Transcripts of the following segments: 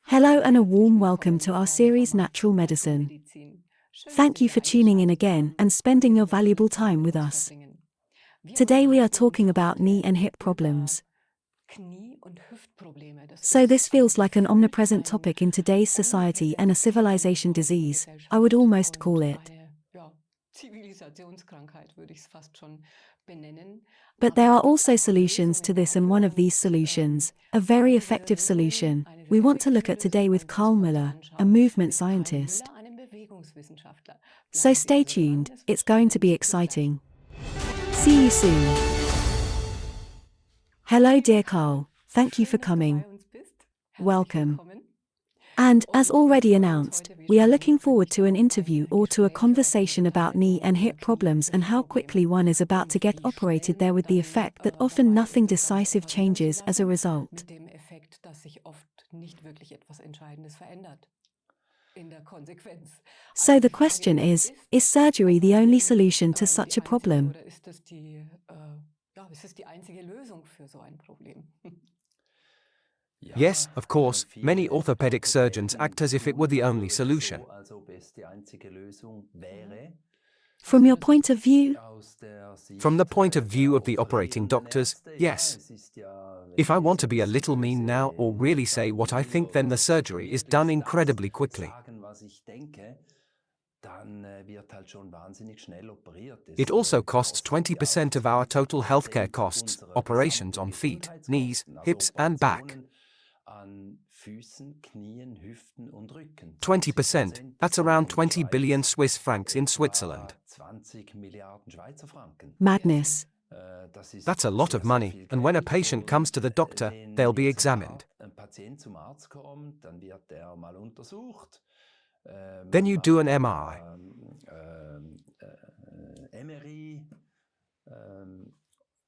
Hello and a warm welcome to our series Natural Medicine. Thank you for tuning in again and spending your valuable time with us. Today we are talking about knee and hip problems. So this feels like an omnipresent topic in today's society and a civilization disease, I would almost call it. But there are also solutions to this, and one of these solutions, a very effective solution, we want to look at today with Karl Müller, a movement scientist. So stay tuned, it's going to be exciting. See you soon. Hello dear Karl, thank you for coming. Welcome. And, as already announced, we are looking forward to an interview or to a conversation about knee and hip problems and how quickly one is about to get operated there, with the effect that often nothing decisive changes as a result. So the question is surgery the only solution to such a problem? Yes, of course, many orthopedic surgeons act as if it were the only solution. From your point of view? From the point of view of the operating doctors, yes. If I want to be a little mean now or really say what I think, then the surgery is done incredibly quickly. It also costs 20% of our total healthcare costs, operations on feet, knees, hips and back. 20%, that's around 20 billion Swiss francs in Switzerland. Madness. That's a lot of money, and when a patient comes to the doctor, they'll be examined. Then you do an MRI.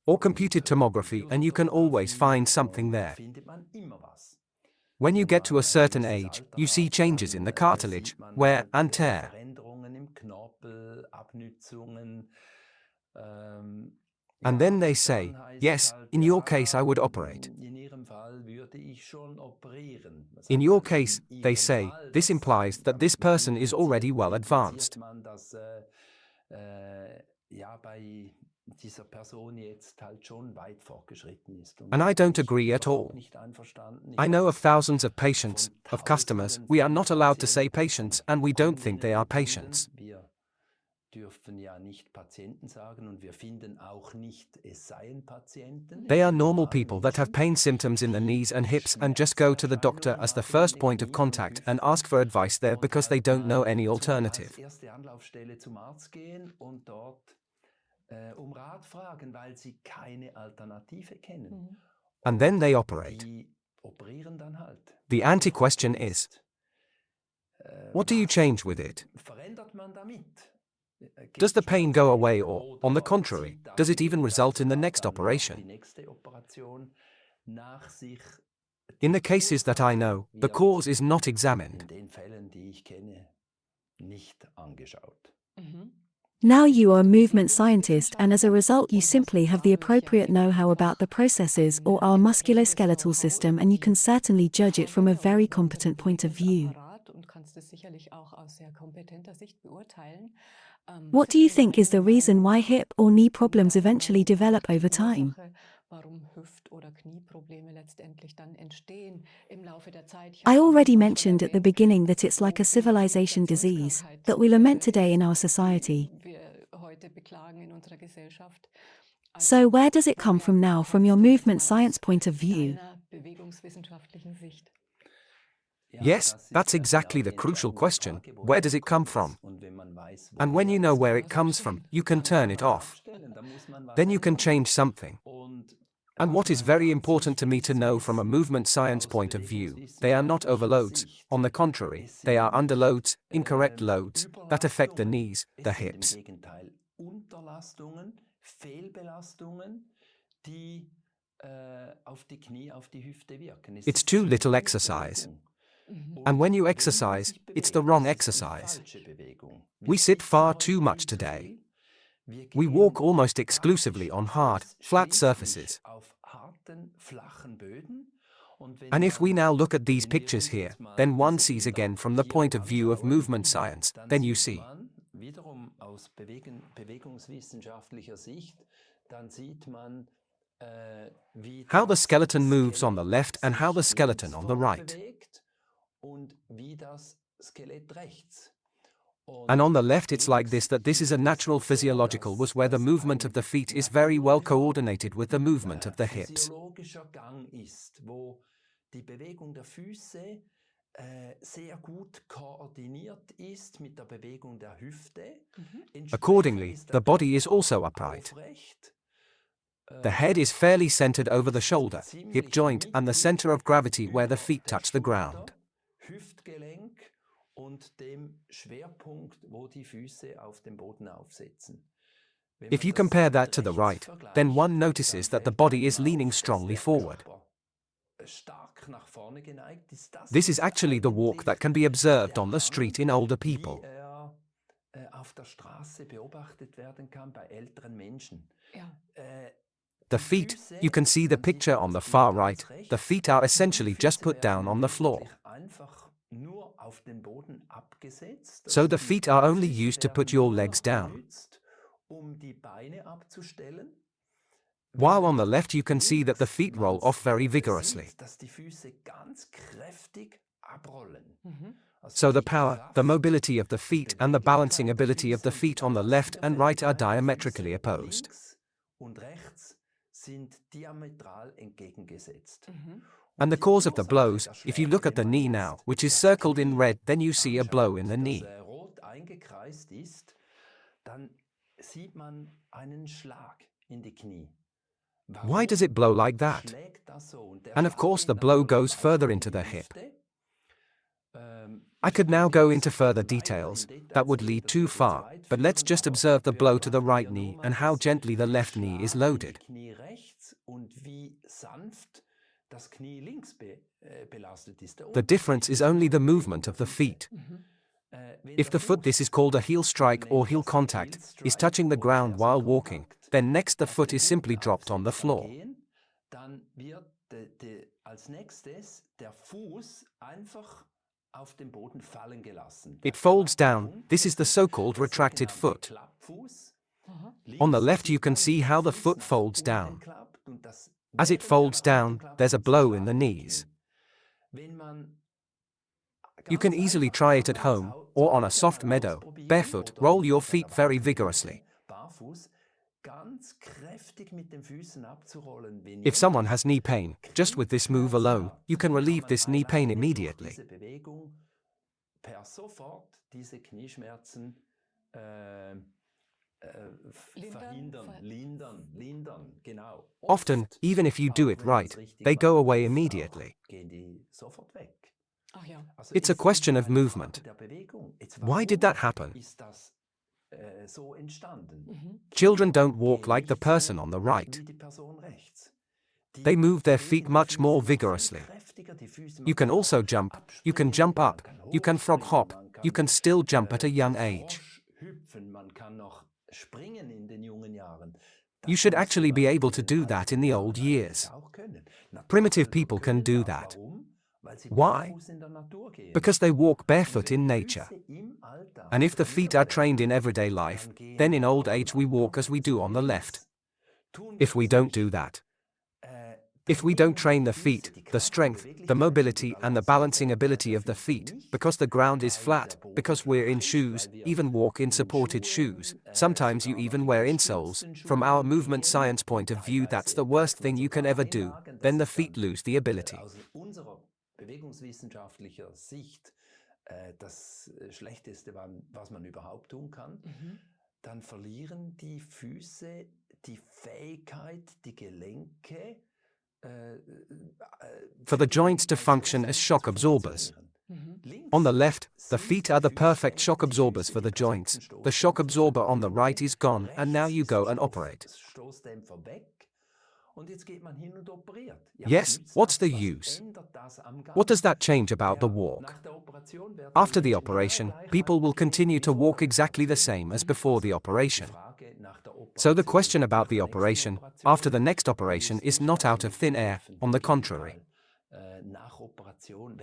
Or computed tomography, and you can always find something there. When you get to a certain age, you see changes in the cartilage, wear and tear. And then they say, yes, in your case I would operate. In your case, they say, this implies that this person is already well advanced. And I don't agree at all. I know of thousands of patients, of customers. We are not allowed to say patients, and we don't think they are patients. They are normal people that have pain symptoms in the knees and hips and just go to the doctor as the first point of contact and ask for advice there because they don't know any alternative. And then they operate. The anti-question is, what do you change with it? Does the pain go away, or, on the contrary, does it even result in the next operation? In the cases that I know, the cause is not examined. Now you are a movement scientist, and as a result you simply have the appropriate know-how about the processes or our musculoskeletal system, and you can certainly judge it from a very competent point of view. What do you think is the reason why hip or knee problems eventually develop over time? I already mentioned at the beginning that it's like a civilization disease that we lament today in our society. So where does it come from now, from your movement science point of view? Yes, that's exactly the crucial question. Where does it come from? And when you know where it comes from, you can turn it off. Then you can change something. And what is very important to me to know from a movement science point of view, they are not overloads. On the contrary, they are underloads, incorrect loads, that affect the knees, the hips. It's too little exercise. And when you exercise, it's the wrong exercise. We sit far too much today. We walk almost exclusively on hard, flat surfaces. And if we now look at these pictures here, then one sees again from the point of view of movement science, then you see how the skeleton moves on the left and how the skeleton on the right. And on the left it's like this, that this is a natural physiological was where the movement of the feet is very well coordinated with the movement of the hips. Die Bewegung der Füße sehr gut koordiniert ist mit der Bewegung der Hüfte. Accordingly, the body is also upright. The head is fairly centered over the shoulder, hip joint, and the center of gravity where the feet touch the ground. Hüftgelenk und dem Schwerpunkt, wo die Füße auf dem Boden aufsetzen. If you compare that to the right, then one notices that the body is leaning strongly forward. This is actually the walk that can be observed on the street in older people. The feet, you can see the picture on the far right, the feet are essentially just put down on the floor. So the feet are only used to put your legs down. While on the left you can see that the feet roll off very vigorously. So the power, the mobility of the feet and the balancing ability of the feet on the left and right are diametrically opposed. And the cause of the blows, if you look at the knee now, which is circled in red, then you see a blow in the knee. Why does it blow like that? And of course the blow goes further into the hip. I could now go into further details, that would lead too far, but let's just observe the blow to the right knee and how gently the left knee is loaded. The difference is only the movement of the feet. If the foot, this is called a heel strike or heel contact, is touching the ground while walking, then next the foot is simply dropped on the floor. It folds down, this is the so-called retracted foot. On the left you can see how the foot folds down. As it folds down, there's a blow in the knees. You can easily try it at home, or on a soft meadow, barefoot, roll your feet very vigorously. If someone has knee pain, just with this move alone, you can relieve this knee pain immediately. Often, even if you do it right, they go away immediately. It's a question of movement. Why did that happen? Children don't walk like the person on the right. They move their feet much more vigorously. You can also jump, you can jump up, you can frog hop, you can still jump at a young age. You should actually be able to do that in the old years. Primitive people can do that. Why? Because they walk barefoot in nature. And if the feet are trained in everyday life, then in old age we walk as we do on the left. If we don't do that, if we don't train the feet, the strength, the mobility and the balancing ability of the feet, because the ground is flat, because we're in shoes, even walk in supported shoes, sometimes you even wear insoles, from our movement science point of view that's the worst thing you can ever do, then the feet lose the ability. Bewegungswissenschaftlicher Sicht das Schlechteste, was man überhaupt tun kann, dann verlieren die Füße die Fähigkeit, die Gelenke for the joints to function as shock absorbers. On the left, the feet are the perfect shock absorbers for the joints. The shock absorber on the right is gone, and now you go and operate. Yes, what's the use? What does that change about the walk? After the operation, people will continue to walk exactly the same as before the operation. So the question about the operation, after the next operation, is not out of thin air, on the contrary.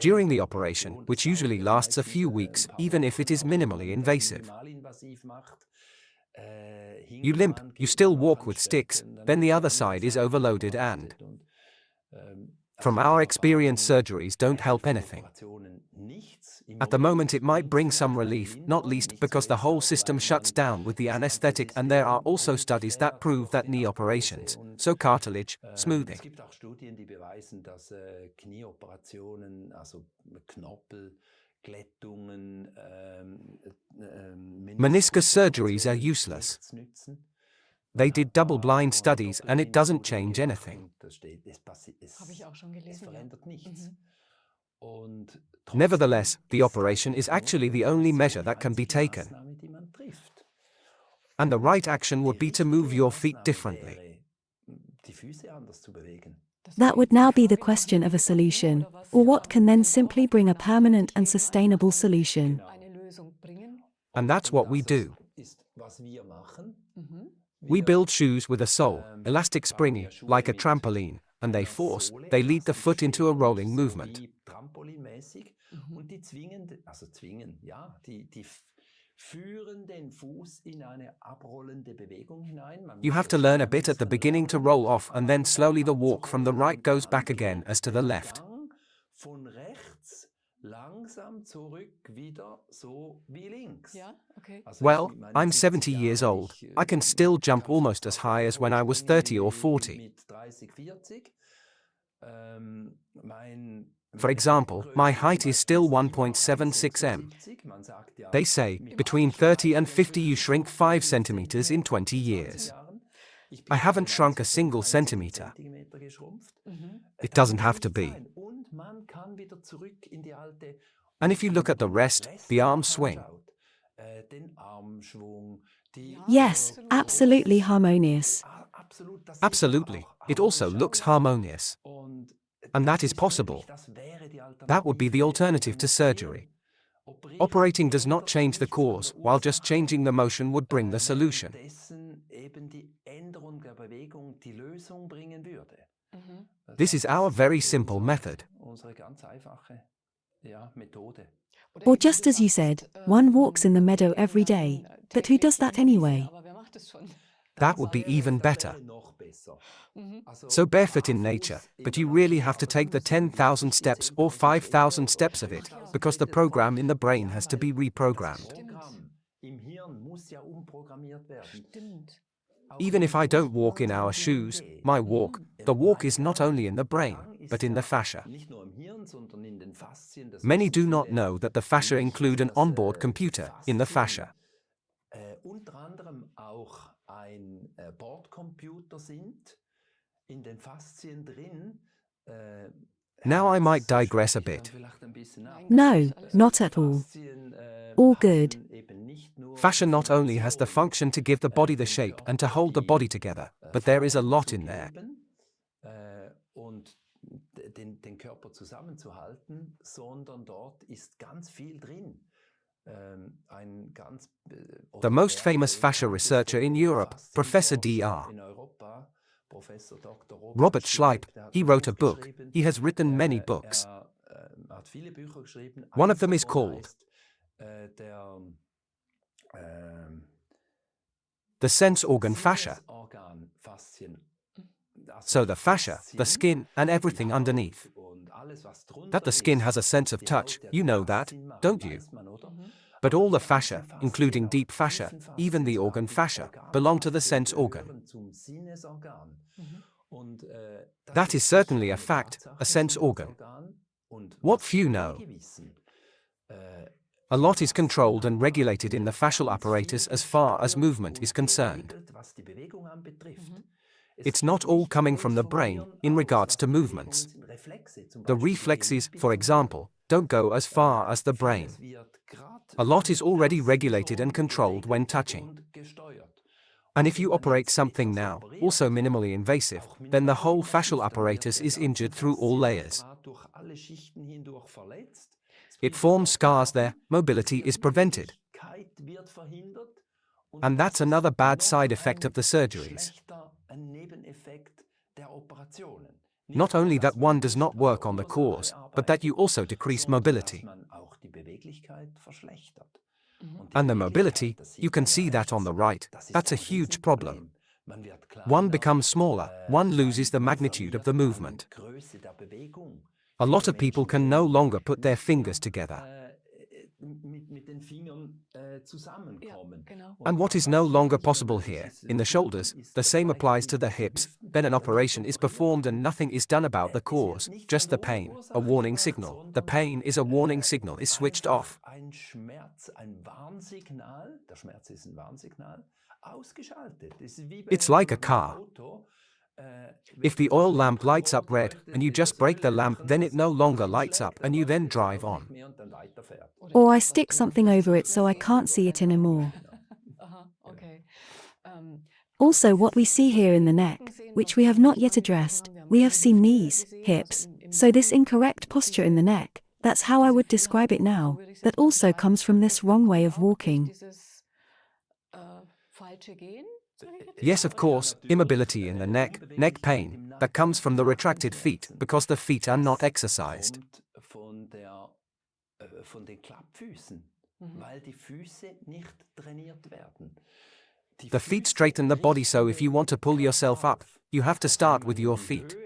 During the operation, which usually lasts a few weeks, even if it is minimally invasive. You limp, you still walk with sticks, then the other side is overloaded and from our experience, surgeries don't help anything. At the moment it might bring some relief, not least because the whole system shuts down with the anesthetic, and there are also studies that prove that knee operations, so cartilage, smoothing. Es gibt auch Studien, die beweisen, dass Knieoperationen, also Knorpelglättungen, Meniscus surgeries are useless. They did double-blind studies and it doesn't change anything. Habe ich auch schon gelesen, ja. Nevertheless, the operation is actually the only measure that can be taken. And the right action would be to move your feet differently. That would now be the question of a solution, or what can then simply bring a permanent and sustainable solution. Eine Lösung bringen. And that's what we do. We build shoes with a sole, elastic springy, like a trampoline, and they lead the foot into a rolling movement. Und die führen den Fuß in eine abrollende Bewegung hinein. You have to learn a bit at the beginning to roll off, and then slowly the walk from the right goes back again as to the left. Von rechts langsam zurück wieder so wie links. Ja, okay. Well, I'm 70 years old. I can still jump almost as high as when I was 30 or 40. For example, my height is still 1.76 m. They say, between 30 and 50 you shrink 5 centimeters in 20 years. I haven't shrunk a single centimeter. It doesn't have to be. And if you look at the rest, the arm swing. Yes, absolutely harmonious. Absolutely, it also looks harmonious. And that is possible. That would be the alternative to surgery. Operating does not change the cause, while just changing the motion would bring the solution. This is our very simple method. Or just as you said, one walks in the meadow every day, but who does that anyway? Aber wer macht es schon? That would be even better. So barefoot in nature, but you really have to take the 10,000 steps or 5,000 steps of it, because the program in the brain has to be reprogrammed. Stimmt. Even if I don't walk in our shoes, the walk is not only in the brain, but in the fascia. Many do not know that the fascia include an onboard computer in the fascia. Unter anderem auch ein Bordcomputer sind in den Faszien drin. Now I might digress a bit. No, not at all. All good. Fascia not only has the function to give the body the shape and to hold the body together, but there is a lot in there. Und den Körper zusammenzuhalten, sondern dort ist ganz viel drin. The most famous fascia researcher in Europe, Professor Dr. Robert Schleip, he wrote a book. He has written many books. One of them is called the sense organ fascia. So the fascia, the skin, and everything underneath. That the skin has a sense of touch, you know that, don't you? But all the fascia, including deep fascia, even the organ fascia, belong to the sense organ. That is certainly a fact, a sense organ. What few know. A lot is controlled and regulated in the fascial apparatus as far as movement is concerned. It's not all coming from the brain, in regards to movements. The reflexes, for example, don't go as far as the brain. A lot is already regulated and controlled when touching. And if you operate something now, also minimally invasive, then the whole fascial apparatus is injured through all layers. It forms scars there, mobility is prevented. And that's another bad side effect of the surgeries. Not only that one does not work on the cause, but that you also decrease mobility. And the mobility, you can see that on the right, that's a huge problem. One becomes smaller, one loses the magnitude of the movement. A lot of people can no longer put their fingers together. And what is no longer possible here, in the shoulders, the same applies to the hips. Then an operation is performed and nothing is done about the cause, just the pain, a warning signal. The pain is a warning signal is switched off. It's like a car. If the oil lamp lights up red, and you just break the lamp, then it no longer lights up and you then drive on. Or I stick something over it so I can't see it anymore. Also, what we see here in the neck, which we have not yet addressed, we have seen knees, hips, so this incorrect posture in the neck, that's how I would describe it now, that also comes from this wrong way of walking. Yes, of course, immobility in the neck pain, that comes from the retracted feet, because the feet are not exercised. The feet straighten the body, so if you want to pull yourself up, you have to start with your feet.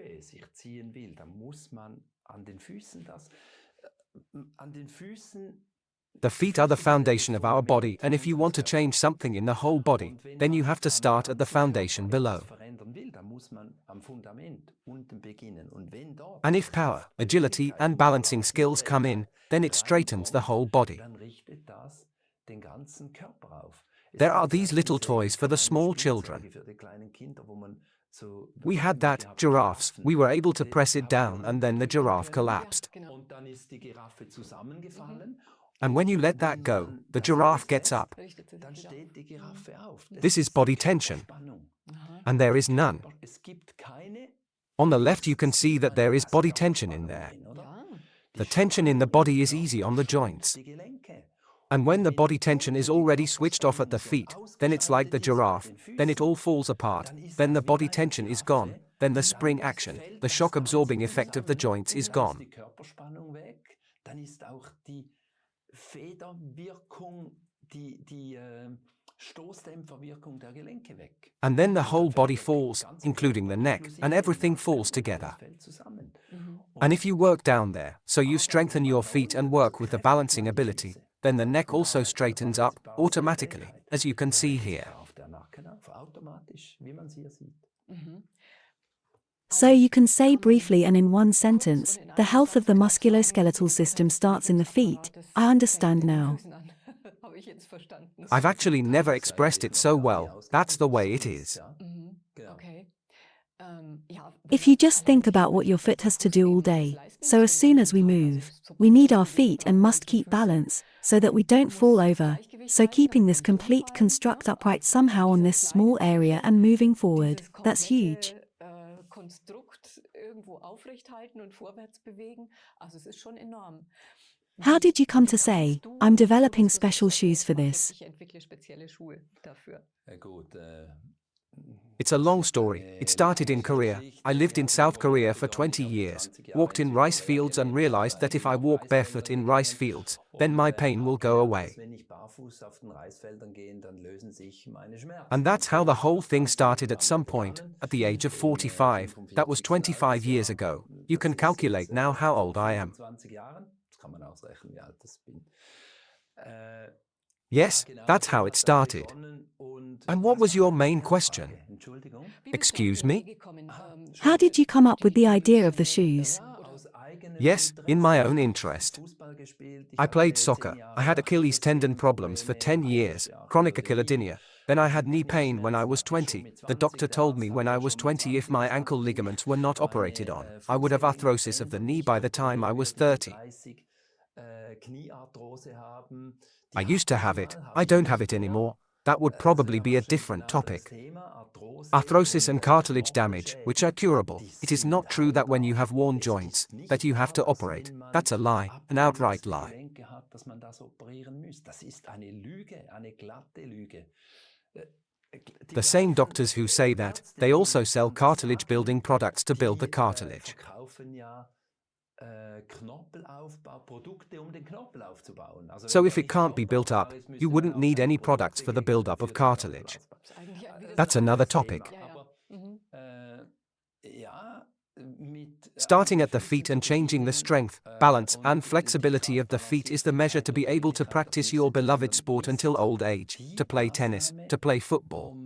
The feet are the foundation of our body, and if you want to change something in the whole body, then you have to start at the foundation below. And if power, agility, and balancing skills come in, then it straightens the whole body. There are these little toys for the small children. We had that, giraffes, we were able to press it down and then the giraffe collapsed. And when you let that go, the giraffe gets up. This is body tension. And there is none. On the left you can see that there is body tension in there. The tension in the body is easy on the joints. And when the body tension is already switched off at the feet, then it's like the giraffe, then it all falls apart, then the body tension is gone, then the spring action, the shock absorbing effect of the joints is gone. And then the whole body falls, including the neck, and everything falls together. And if you work down there, so you strengthen your feet and work with the balancing ability, then the neck also straightens up, automatically, as you can see here. So you can say briefly and in one sentence, the health of the musculoskeletal system starts in the feet. I understand now. I've actually never expressed it so well, that's the way it is. If you just think about what your foot has to do all day, so as soon as we move, we need our feet and must keep balance, so that we don't fall over, so keeping this complete construct upright somehow on this small area and moving forward, that's huge. How did you come to say, I'm developing special shoes for this? It's a long story. It started in Korea. I lived in South Korea for 20 years, walked in rice fields and realized that if I walk barefoot in rice fields, then my pain will go away. And that's how the whole thing started at some point, at the age of 45, that was 25 years ago. You can calculate now how old I am. Yes, that's how it started. And what was your main question? Excuse me? How did you come up with the idea of the shoes? Yes, in my own interest. I played soccer. I had Achilles tendon problems for 10 years, chronic achillodynia. Then I had knee pain when I was 20. The doctor told me when I was 20 if my ankle ligaments were not operated on, I would have arthrosis of the knee by the time I was 30. I used to have it, I don't have it anymore. That would probably be a different topic. Arthrosis and cartilage damage, which are curable. It is not true that when you have worn joints, that you have to operate. That's a lie, an outright lie. The same doctors who say that, they also sell cartilage-building products to build the cartilage. So if it can't be built up, you wouldn't need any products for the build-up of cartilage. That's another topic. Starting at the feet and changing the strength, balance, and flexibility of the feet is the measure to be able to practice your beloved sport until old age, to play tennis, to play football.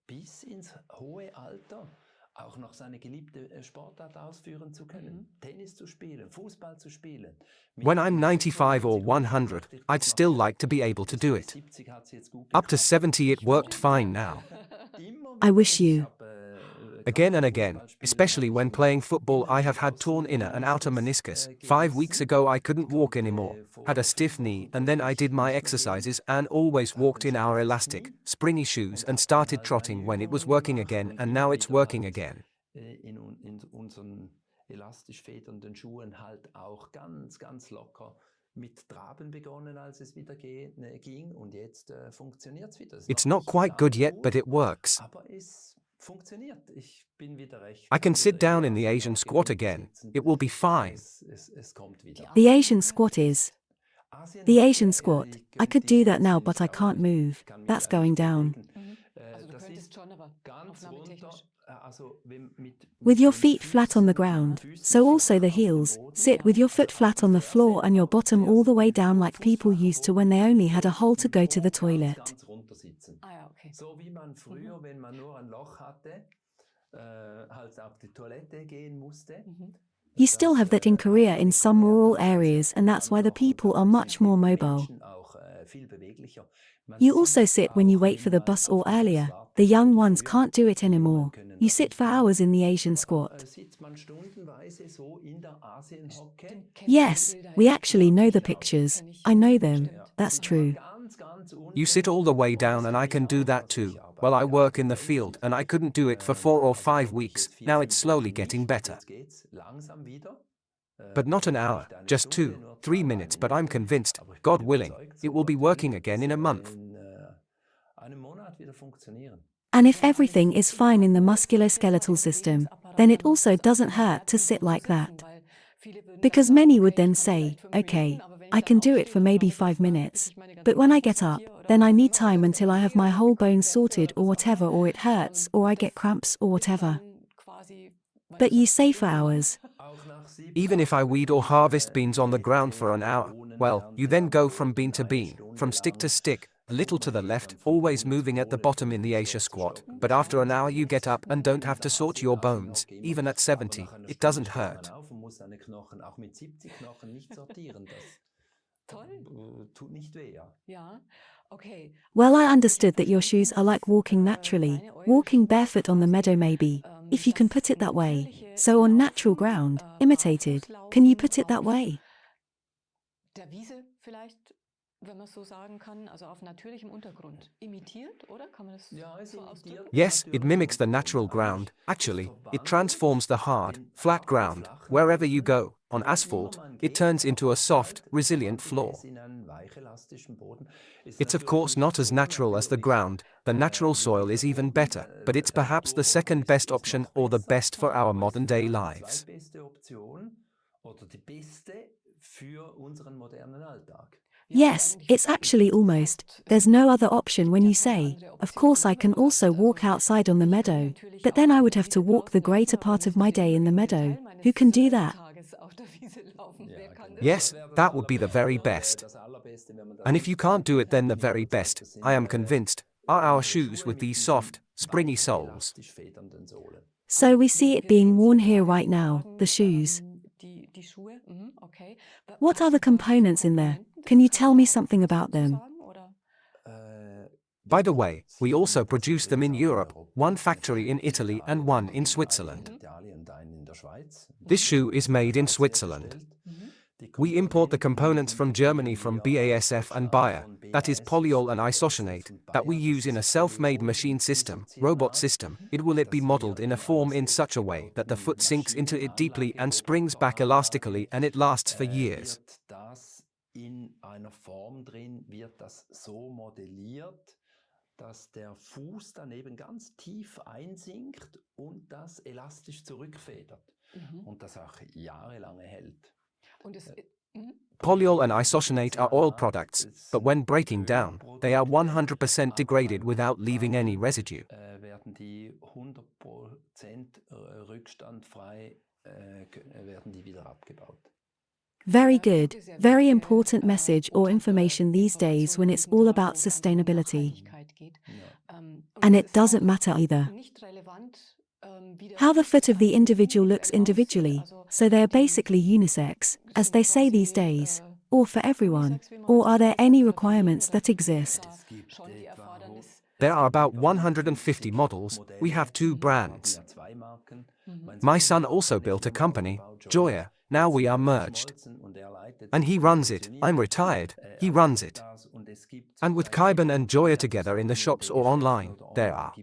Bis ins hohe Alter auch noch seine geliebte Sportart ausführen zu können, Tennis zu spielen, Fußball zu spielen. When I'm 95 or 100, I'd still like to be able to do it. Up to 70 it worked fine now. I wish you. Again and again, especially when playing football, I have had torn inner and outer meniscus. 5 weeks ago I couldn't walk anymore, had a stiff knee, and then I did my exercises and always walked in our elastic, springy shoes and started trotting when it was working again, and now it's working again. In unseren elastisch federnden Schuhen halt auch ganz locker mit Traben begonnen, als es wieder ging, und jetzt funktioniert's wieder. It's not quite good yet, but it works. Aber es funktioniert. Ich bin wieder recht. I can sit down in the Asian squat again. It will be fine. Es kommt wieder. The Asian squat is. The Asian squat. I could do that now, but I can't move. That's going down. With your feet flat on the ground, so also the heels, sit with your foot flat on the floor and your bottom all the way down like people used to when they only had a hole to go to the toilet. So wie man früher, wenn man nur ein Loch hatte, halt auf die Toilette gehen musste. You still have that in Korea in some rural areas, and that's why the people are much more mobile. You also sit when you wait for the bus or earlier. The young ones can't do it anymore. You sit for hours in the Asian squat. Yes, we actually know the pictures. I know them. That's true. You sit all the way down, and I can do that too. Well, I work in the field and I couldn't do it for 4 or 5 weeks. Now it's slowly getting better. But not an hour, just 2-3 minutes, but I'm convinced, God willing, it will be working again in a month. And if everything is fine in the musculoskeletal system, then it also doesn't hurt to sit like that. Because many would then say, okay, I can do it for maybe 5 minutes. But when I get up, then I need time until I have my whole bones sorted or whatever, or it hurts, or I get cramps or whatever. But you say for hours. Even if I weed or harvest beans on the ground for an hour, well, you then go from bean to bean, from stick to stick, a little to the left, always moving at the bottom in the Asia squat. But after an hour you get up and don't have to sort your bones. Even at 70, it doesn't hurt. Well, I understood that your shoes are like walking naturally, walking barefoot on the meadow maybe, if you can put it that way. So on natural ground, imitated, can you put it that way? Yes, it mimics the natural ground. Actually, it transforms the hard, flat ground. Wherever you go, on asphalt, it turns into a soft, resilient floor. It's of course not as natural as the ground. The natural soil is even better, but it's perhaps the second best option or the best for our modern day lives. Yes, it's actually almost. There's no other option when you say, of course I can also walk outside on the meadow, but then I would have to walk the greater part of my day in the meadow. Who can do that? Yes, that would be the very best. And if you can't do it, then the very best, I am convinced, are our shoes with these soft, springy soles. So we see it being worn here right now, the shoes. What are the components in there? Can you tell me something about them? By the way, we also produce them in Europe, one factory in Italy and one in Switzerland. This shoe is made in Switzerland. We import the components from Germany from BASF and Bayer, that is polyol and isocyanate, that we use in a self-made machine system, robot system. It will be modeled in a form in such a way that the foot sinks into it deeply and springs back elastically, and it lasts for years. In einer Form drin wird das so modelliert, dass der Fuß dann eben ganz tief einsinkt und das elastisch zurückfedert und das auch jahrelang hält. Und es, Polyol and isocyanate are oil products, but when breaking down, they are 100% degraded without leaving any residue. Werden die 100% rückstandfrei werden die wieder abgebaut. Very good, very important message or information these days when it's all about sustainability. And it doesn't matter either how the foot of the individual looks individually, so they are basically unisex, as they say these days, or for everyone, or are there any requirements that exist? There are about 150 models, we have 2 brands. My son also built a company, Joya, now we are merged. And he runs it, I'm retired, he runs it. And with Kaiban and Joya together in the shops or online, there are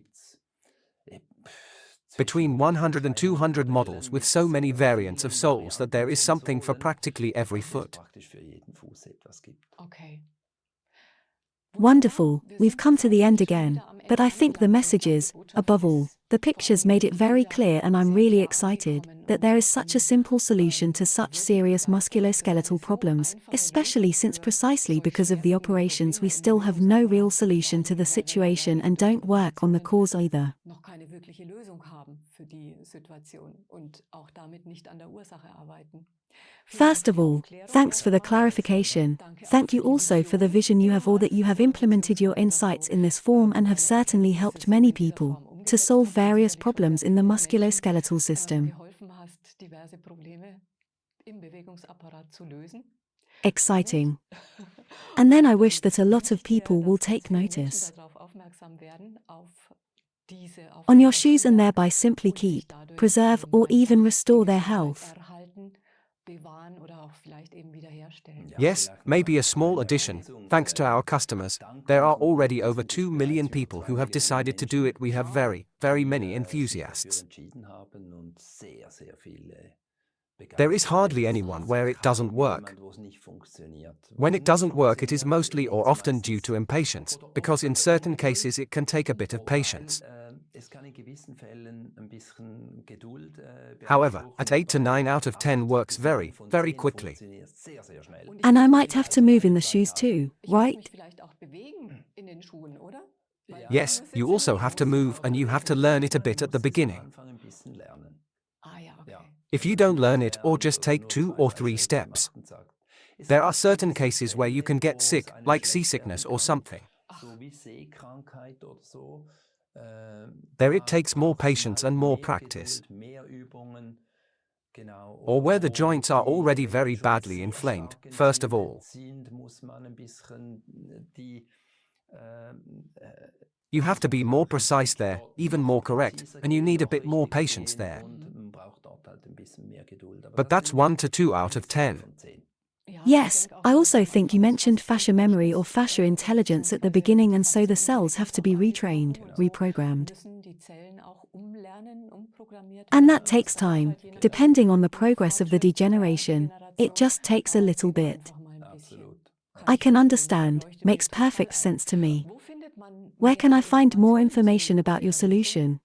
between 100 and 200 models with so many variants of soles that there is something for practically every foot. okay. Wonderful, we've come to the end again, but I think the messages, above all, the pictures made it very clear, and I'm really excited that there is such a simple solution to such serious musculoskeletal problems, especially since precisely because of the operations we still have no real solution to the situation and don't work on the cause either. Noch keine wirkliche Lösung haben für die Situation und auch damit nicht an der Ursache arbeiten. First of all, thanks for the clarification. Thank you also for the vision you have, or that you have implemented your insights in this form and have certainly helped many people to solve various problems in the musculoskeletal system. Geholfen hast, diverse Probleme im Bewegungsapparat zu lösen. Exciting. And then I wish that a lot of people will take notice on your shoes and thereby simply keep, preserve, or even restore their health. Yes, maybe a small addition. Thanks to our customers, there are already over 2 million people who have decided to do it. We have very, very many enthusiasts. There is hardly anyone where it doesn't work. When it doesn't work, it is mostly or often due to impatience, because in certain cases it can take a bit of patience. However, at 8 to 9 out of 10 works very, very quickly. And I might have to move in the shoes too, right? Yes, you also have to move, and you have to learn it a bit at the beginning. If you don't learn it or just take 2 or 3 steps, there are certain cases where you can get sick, like seasickness or something. There it takes more patience and more practice. Or where the joints are already very badly inflamed, first of all. You have to be more precise there, even more correct, and you need a bit more patience there. But that's 1 to 2 out of 10. Yes, I also think you mentioned fascia memory or fascia intelligence at the beginning, and so the cells have to be retrained, reprogrammed. And that takes time, depending on the progress of the degeneration, it just takes a little bit. I can understand, makes perfect sense to me. Where can I find more information about your solution?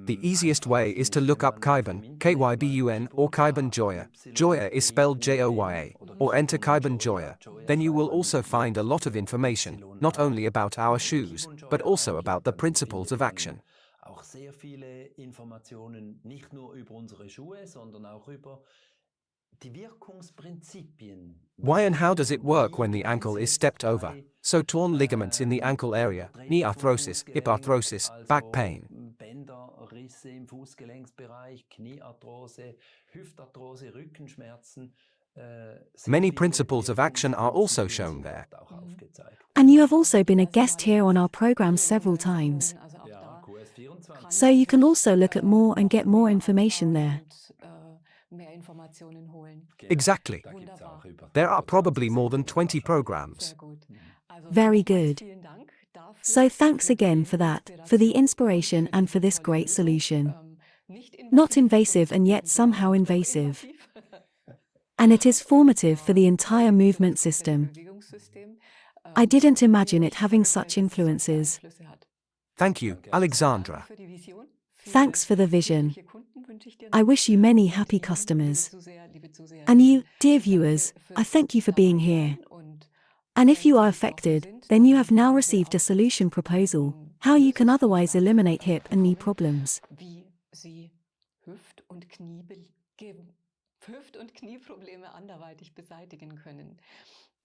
The easiest way is to look up Kaiban, Kybun, or Kaiban Joya. Joya is spelled Joya, or enter Kaiban Joya. Then you will also find a lot of information, not only about our shoes, but also about the principles of action. Auch sehr viele Informationen, nicht nur über unsere Schuhe, sondern auch über die Wirkungsprinzipien. Why and how does it work when the ankle is stepped over? So torn ligaments in the ankle area, knee arthrosis, hip arthrosis, back pain. Bänderrisse im Fußgelenksbereich, Kniearthrose, Hüftarthrose, Rückenschmerzen. Many principles of action are also shown there. And you have also been a guest here on our program several times. So you can also look at more and get more information there. Exactly. There are probably more than 20 programs. Very good. So thanks again for that, for the inspiration and for this great solution. Not invasive and yet somehow invasive. And it is formative for the entire movement system. I didn't imagine it having such influences. Thank you, Alexandra. Thanks for the vision. I wish you many happy customers. And you, dear viewers, I thank you for being here. And if you are affected, then you have now received a solution proposal, how you can otherwise eliminate hip and knee problems.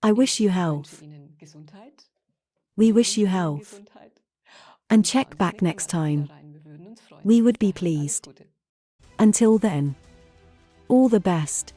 I wish you health. We wish you health. And check back next time. We would be pleased. Until then, all the best.